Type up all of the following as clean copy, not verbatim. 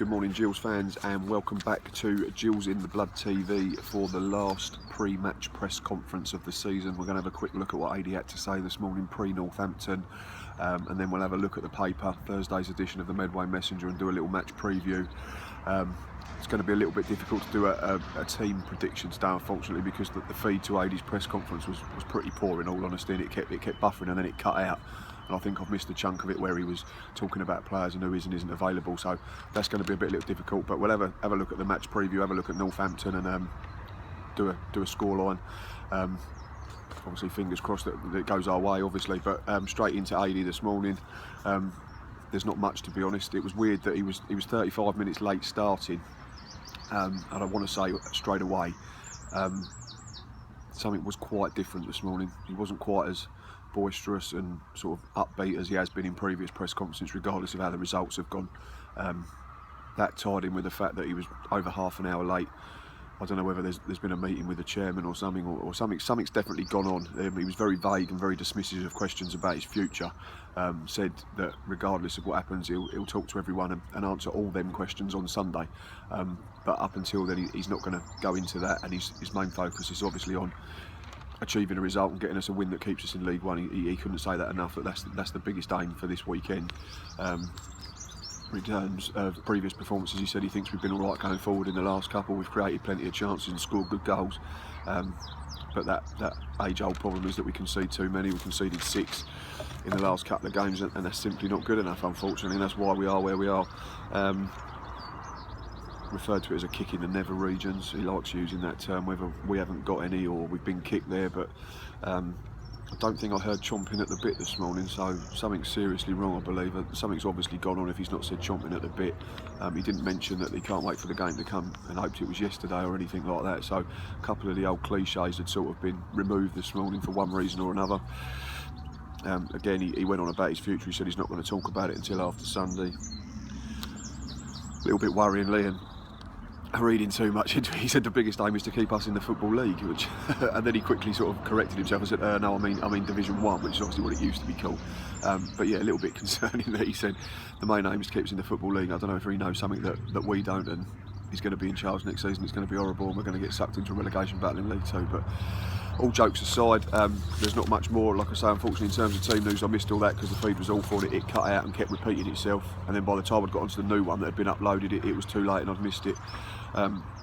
Good morning, Gills fans, and welcome back to Gills in the Blood TV for the last pre-match press conference of the season. We're going to have a quick look at what AD had to say this morning pre-Northampton, and then we'll have a look at the paper, Thursday's edition of the Medway Messenger, and do a little match preview. It's going to be a little bit difficult to do a team prediction today, unfortunately, because the feed to AD's press conference was pretty poor, in all honesty, and it kept buffering and then it cut out. And I think I've missed a chunk of it where he was talking about players and who is and isn't available, so that's going to be a little difficult. But we'll have a look at the match preview, have a look at Northampton, and do a scoreline. Obviously, fingers crossed that it goes our way, obviously. But straight into AD this morning. There's not much, to be honest. It was weird that he was 35 minutes late starting, and I want to say straight away something was quite different this morning. He wasn't quite as boisterous and sort of upbeat as he has been in previous press conferences, regardless of how the results have gone. That tied in with the fact that he was over half an hour late. I don't know whether there's been a meeting with the chairman or something, or something's definitely gone on. He was very vague and very dismissive of questions about his future. Said that regardless of what happens, he'll talk to everyone and answer all them questions on Sunday. But up until then, he's not going to go into that, and his main focus is obviously on achieving a result and getting us a win that keeps us in League One. He couldn't say that enough, that's the biggest aim for this weekend. In terms of previous performances, he said he thinks we've been all right going forward in the last couple. We've created plenty of chances and scored good goals, but that age-old problem is that we concede too many. We conceded 6 in the last couple of games, and that's simply not good enough, unfortunately, and that's why we are where we are. Referred to it as a kick in the nether regions. He likes using that term, whether we haven't got any or we've been kicked there, but I don't think I heard chomping at the bit this morning, so something's seriously wrong, I believe. Something's obviously gone on if he's not said chomping at the bit. He didn't mention that he can't wait for the game to come and hoped it was yesterday or anything like that, so a couple of the old cliches had sort of been removed this morning for one reason or another. Again, he went on about his future. He said he's not going to talk about it until after Sunday. A little bit worryingly, and reading too much into it, he said the biggest aim is to keep us in the Football League, which and then he quickly sort of corrected himself and said, no, I mean Division 1, which is obviously what it used to be called. But yeah, a little bit concerning that he said the main aim is to keep us in the Football League. I don't know if he knows something that we don't, and he's going to be in charge next season. It's going to be horrible, and we're going to get sucked into a relegation battle in League 2. But all jokes aside, there's not much more. Like I say, unfortunately, in terms of team news, I missed all that because the feed was awful and it cut out and kept repeating itself. And then by the time I'd got onto the new one that had been uploaded, it was too late and I'd missed it.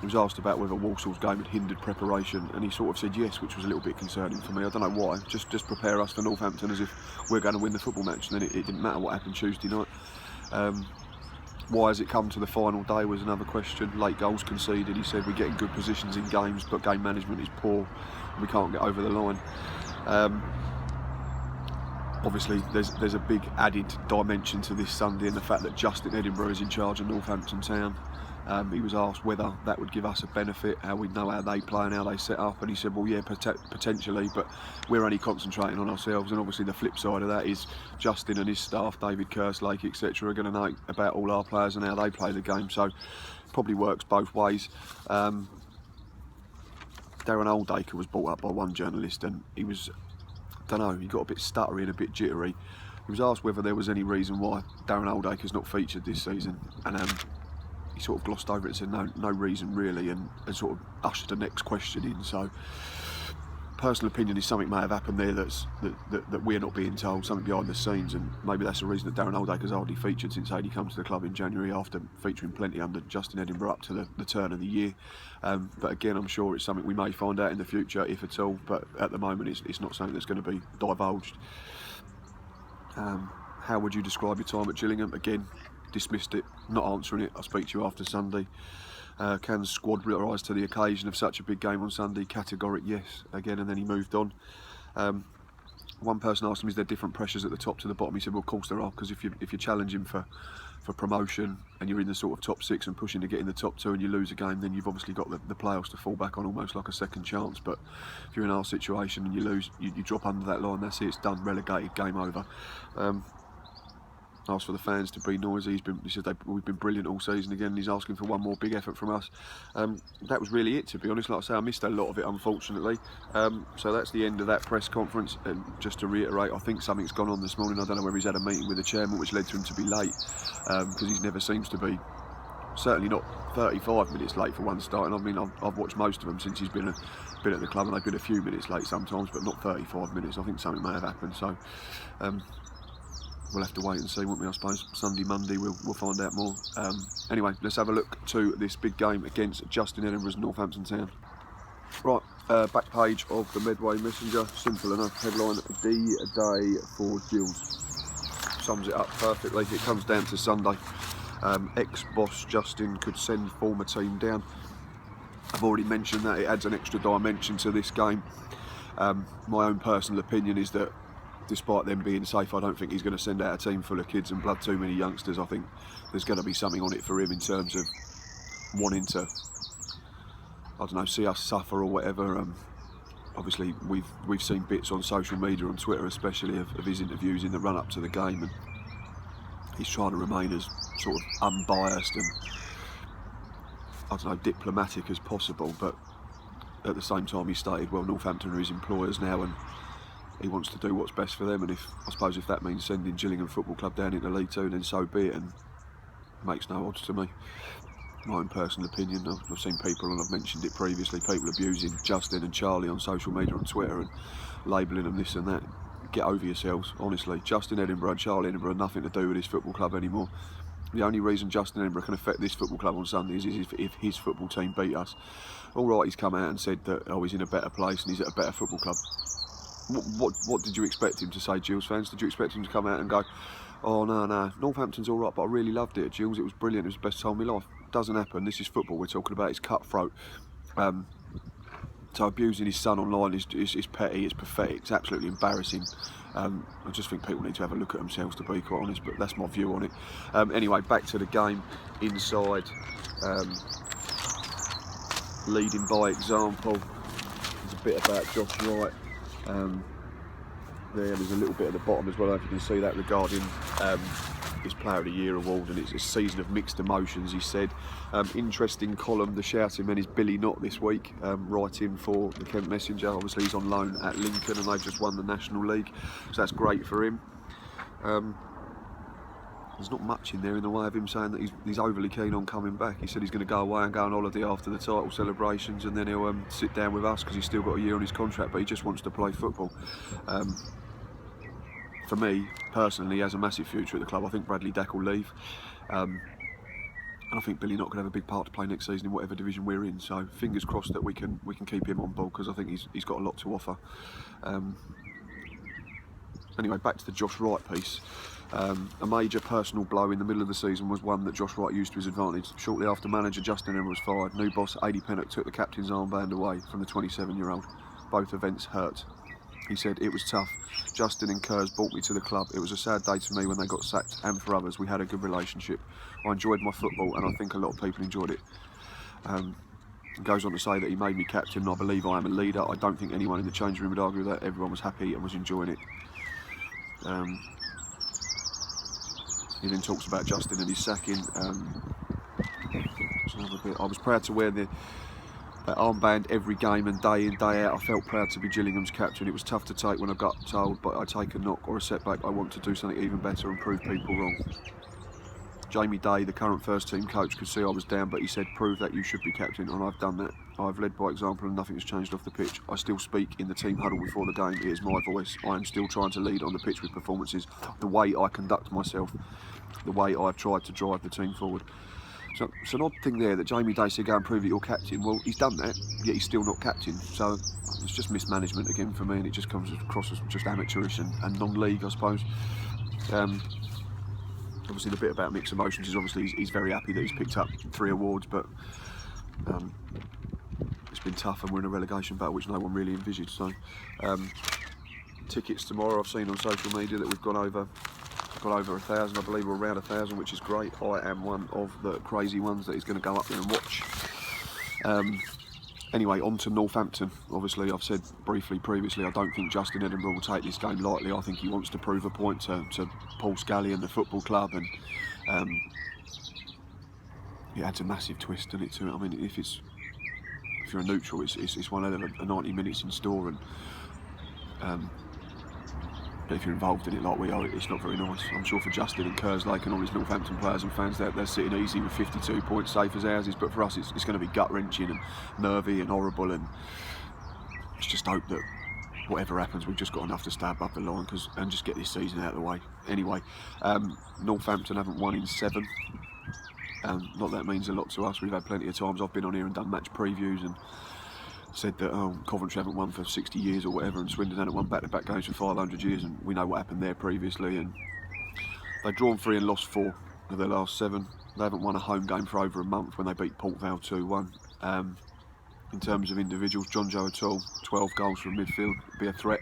He was asked about whether Walsall's game had hindered preparation, and he sort of said yes, which was a little bit concerning for me. I don't know why. Just prepare us for Northampton as if we're going to win the football match, and then it didn't matter what happened Tuesday night. Why has it come to the final day was another question. Late goals conceded. He said we get in good positions in games, but game management is poor and we can't get over the line. Obviously, there's a big added dimension to this Sunday, and the fact that Justin Edinburgh is in charge of Northampton Town. He was asked whether that would give us a benefit, how we know how they play and how they set up, and he said, well, yeah, potentially, but we're only concentrating on ourselves. And obviously the flip side of that is Justin and his staff, David Kerslake, etc., are going to know about all our players and how they play the game, so it probably works both ways. Darren Oldacre was brought up by one journalist, and he was, I don't know, he got a bit stuttery and a bit jittery. He was asked whether there was any reason why Darren Oldacre's not featured this season, and he sort of glossed over it and said no reason really, and sort of ushered the next question in. So personal opinion is something may have happened there that we're not being told, something behind the scenes, and maybe that's the reason that Darren Oldacre's hardly featured since AD comes to the club in January, after featuring plenty under Justin Edinburgh up to the turn of the year. But again, I'm sure it's something we may find out in the future, if at all, but at the moment it's not something that's going to be divulged. How would you describe your time at Gillingham? Again, dismissed it, not answering it. I'll speak to you after Sunday. Can the squad rise to the occasion of such a big game on Sunday? Categoric yes, again, and then he moved on. One person asked him, is there different pressures at the top to the bottom? He said, well, of course there are, because if you're challenging for promotion and you're in the sort of top 6 and pushing to get in the top 2 and you lose a game, then you've obviously got the playoffs to fall back on, almost like a second chance. But if you're in our situation and you lose, you drop under that line, that's it, it's done, relegated, game over. Asked for the fans to be noisy. He said we've been brilliant all season again, and he's asking for one more big effort from us. That was really it, to be honest. Like I say, I missed a lot of it, unfortunately. So that's the end of that press conference. And just to reiterate, I think something's gone on this morning. I don't know whether he's had a meeting with the chairman, which led to him to be late, because he never seems to be certainly not 35 minutes late for one start. And I mean, I've watched most of them since he's been at the club, and they've been a few minutes late sometimes, but not 35 minutes. I think something may have happened. So we'll have to wait and see, won't we? I suppose Sunday, Monday, we'll find out more. Anyway, let's have a look to this big game against Justin Edinburgh's Northampton Town. Right, back page of the Medway Messenger. Simple enough. Headline: D-Day for Gills. Sums it up perfectly. It comes down to Sunday. Ex-boss Justin could send former team down. I've already mentioned that. It adds an extra dimension to this game. My own personal opinion is that, despite them being safe, I don't think he's going to send out a team full of kids and blood too many youngsters. I think there's going to be something on it for him in terms of wanting to, I don't know, see us suffer or whatever. Obviously, we've seen bits on social media, on Twitter especially, of his interviews in the run-up to the game, and he's trying to remain as sort of unbiased and, I don't know, diplomatic as possible. But at the same time, he stated, well, Northampton are his employers now, and he wants to do what's best for them. And I suppose if that means sending Gillingham Football Club down into League Two, then so be it, and it makes no odds to me. My own personal opinion. I've seen people, and I've mentioned it previously, people abusing Justin and Charlie on social media, on Twitter, and labelling them this and that. Get over yourselves, honestly. Justin Edinburgh and Charlie Edinburgh have nothing to do with this football club anymore. The only reason Justin Edinburgh can affect this football club on Sundays is if his football team beat us. All right, he's come out and said that, oh, he's in a better place and he's at a better football club. What did you expect him to say, Gills fans? Did you expect him to come out and go, oh, no, Northampton's all right, but I really loved it at Gills, it was brilliant, it was the best time of my life? Doesn't happen. This is football we're talking about. It's cutthroat. So abusing his son online is petty, it's pathetic, it's absolutely embarrassing. I just think people need to have a look at themselves, to be quite honest, but that's my view on it. Anyway, back to the game inside. Leading by example. There's a bit about Josh Wright. There's a little bit at the bottom as well, if you can see that, regarding his Player of the Year award, and it's a season of mixed emotions, he said. Interesting column, the shouting man is Billy Knott this week, writing for the Kent Messenger. Obviously he's on loan at Lincoln and they've just won the National League, so that's great for him. There's not much in there in the way of him saying that he's overly keen on coming back. He said he's going to go away and go on holiday after the title celebrations, and then he'll sit down with us because he's still got a year on his contract, but he just wants to play football. For me, personally, he has a massive future at the club. I think Bradley Dack will leave. And I think Billy Knott could have a big part to play next season in whatever division we're in. So fingers crossed that we can keep him on board, because I think he's got a lot to offer. Anyway, back to the Josh Wright piece. A major personal blow in the middle of the season was one that Josh Wright used to his advantage. Shortly after manager Justin Edinburgh was fired, new boss Adi Pennock took the captain's armband away from the 27-year-old. Both events hurt. He said, it was tough. Justin and Kerrs brought me to the club. It was a sad day to me when they got sacked, and for others. We had a good relationship. I enjoyed my football, and I think a lot of people enjoyed it. He goes on to say that he made me captain, and I believe I am a leader. I don't think anyone in the changing room would argue that. Everyone was happy and was enjoying it. He then talks about Justin and his sacking. I was proud to wear that armband every game, and day in, day out I felt proud to be Gillingham's captain. It was tough to take when I got told, but I take a knock or a setback, I want to do something even better and prove people wrong. Jamie Day, the current first team coach, could see I was down, but he said, prove that you should be captain, and I've done that. I've led by example and nothing has changed off the pitch. I still speak in the team huddle before the game. It is my voice. I am still trying to lead on the pitch with performances, the way I conduct myself, the way I've tried to drive the team forward. So it's an odd thing there that Jamie Day said, go and prove that you're captain. Well, he's done that, yet he's still not captain. So it's just mismanagement again for me, and it just comes across as just amateurish and non-league, I suppose. Obviously the bit about mixed emotions is obviously he's very happy that he's picked up 3 awards, but it's been tough and we're in a relegation battle which no one really envisaged. So tickets tomorrow, I've seen on social media that we've gone over 1,000, I believe, or around 1,000, which is great. I am one of the crazy ones that is going to go up there and watch. Anyway, on to Northampton. Obviously, I've said briefly previously, I don't think Justin Edinburgh will take this game lightly. I think he wants to prove a point to Paul Scally and the football club, and it adds a massive twist, doesn't it, to it. I mean, if you're a neutral, it's one hell of a 90 minutes in store, and But if you're involved in it like we are, it's not very nice. I'm sure for Justin and Kerslake and all his Northampton players and fans, they're sitting easy with 52 points, safe as houses. But for us, it's going to be gut-wrenching and nervy and horrible. And let's just hope that whatever happens, we've just got enough to stay above the line and just get this season out of the way. Anyway, Northampton haven't won in 7. Not that means a lot to us. We've had plenty of times I've been on here and done match previews and said that Coventry haven't won for 60 years or whatever, and Swindon haven't won back-to-back games for 500 years, and we know what happened there previously. And they've drawn 3 and lost 4 of their last 7. They haven't won a home game for over a month when they beat Port Vale 2-1. In terms of individuals, John Joe O'Toole, 12 goals from midfield, be a threat.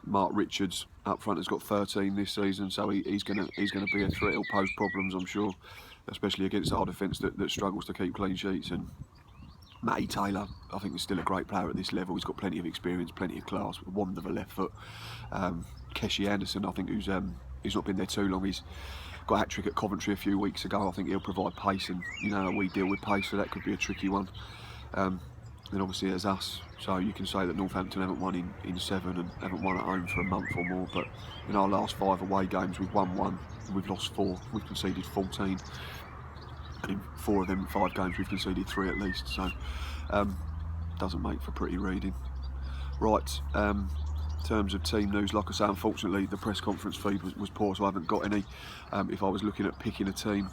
Mark Richards up front has got 13 this season, so he's going to be a threat. He'll pose problems, I'm sure, especially against our defence that struggles to keep clean sheets. And Matty Taylor, I think, is still a great player at this level. He's got plenty of experience, plenty of class, a wand of a left foot. Keshi Anderson, I think, who's not been there too long. He's got a hat-trick at Coventry a few weeks ago. I think he'll provide pace, and you know we deal with pace, so that could be a tricky one. Then obviously there's us, so you can say that Northampton haven't won in 7 and haven't won at home for a month or more, but in our last 5 away games we've won 1 and we've lost 4, we've conceded 14, and in 4 of them 5 games we've conceded 3 at least, so doesn't make for pretty reading. Right, in terms of team news, like I say, unfortunately the press conference feed was poor, so I haven't got any. If I was looking at picking a team,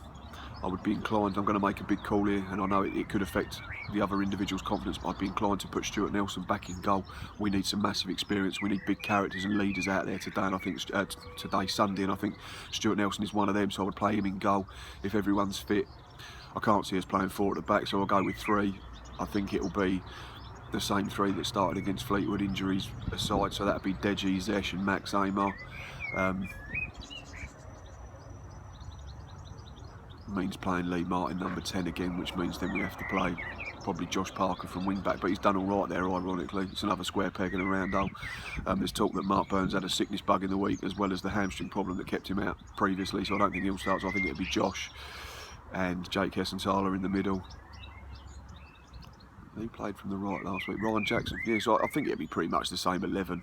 I would be inclined, I'm going to make a big call here, and I know it could affect the other individuals' confidence, but I'd be inclined to put Stuart Nelson back in goal. We need some massive experience, we need big characters and leaders out there today, and I think today's Sunday, and I think Stuart Nelson is one of them, so I would play him in goal if everyone's fit. I can't see us playing 4 at the back, so I'll go with 3. I think it'll be the same 3 that started against Fleetwood, injuries aside, so that'd be Deji, Zesh and Max Amar. Means playing Lee Martin number 10 again, which means then we have to play probably Josh Parker from wing back, but he's done all right there, ironically. It's another square peg in a round hole. There's talk that Mark Burns had a sickness bug in the week, as well as the hamstring problem that kept him out previously, so I don't think he'll start. So I think it'll be Josh and Jake Hessenthaler in the middle. He played from the right last week. Ryan Jackson, yeah, so I think it'll be pretty much the same 11.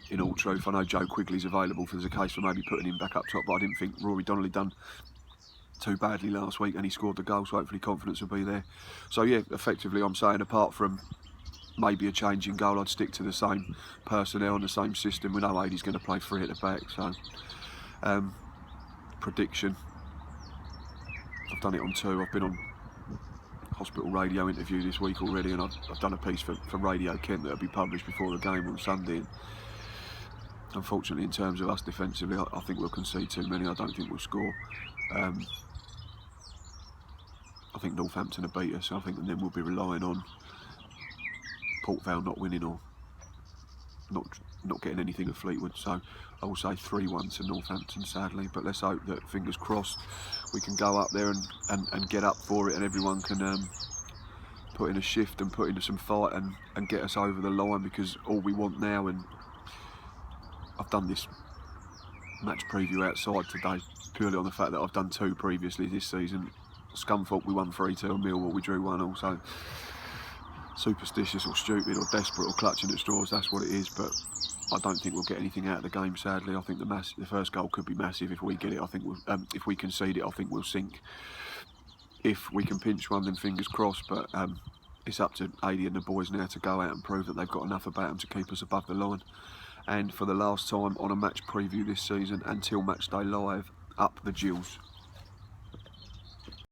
In all truth, I know Joe Quigley's available, for there's a case for maybe putting him back up top, but I didn't think Rory Donnelly done too badly last week, and he scored the goal, so hopefully confidence will be there. So yeah, effectively I'm saying, apart from maybe a change in goal, I'd stick to the same personnel and the same system. We know Adie's going to play 3 at the back, so prediction, I've done it on 2. I've been on hospital radio interview this week already, and I've done a piece for Radio Kent that'll be published before the game on Sunday. And unfortunately, in terms of us defensively, I think we'll concede too many. I don't think we'll score. I think Northampton will beat us. I think then we'll be relying on Port Vale not winning or not getting anything at Fleetwood. So I will say 3-1 to Northampton, sadly. But let's hope that, fingers crossed, we can go up there and get up for it, and everyone can put in a shift and put into some fight and get us over the line, because all we want now, and I've done this match preview outside today purely on the fact that I've done 2 previously this season. Scunthorpe we won 3-2, and Millwall we drew 1-1. So superstitious or stupid or desperate or clutching at straws, that's what it is. But I don't think we'll get anything out of the game, sadly. I think the first goal could be massive if we get it. I think if we concede it, I think we'll sink. If we can pinch one, then fingers crossed. But it's up to Adie and the boys now to go out and prove that they've got enough about them to keep us above the line. And for the last time on a match preview this season, until match day live, up the Gills.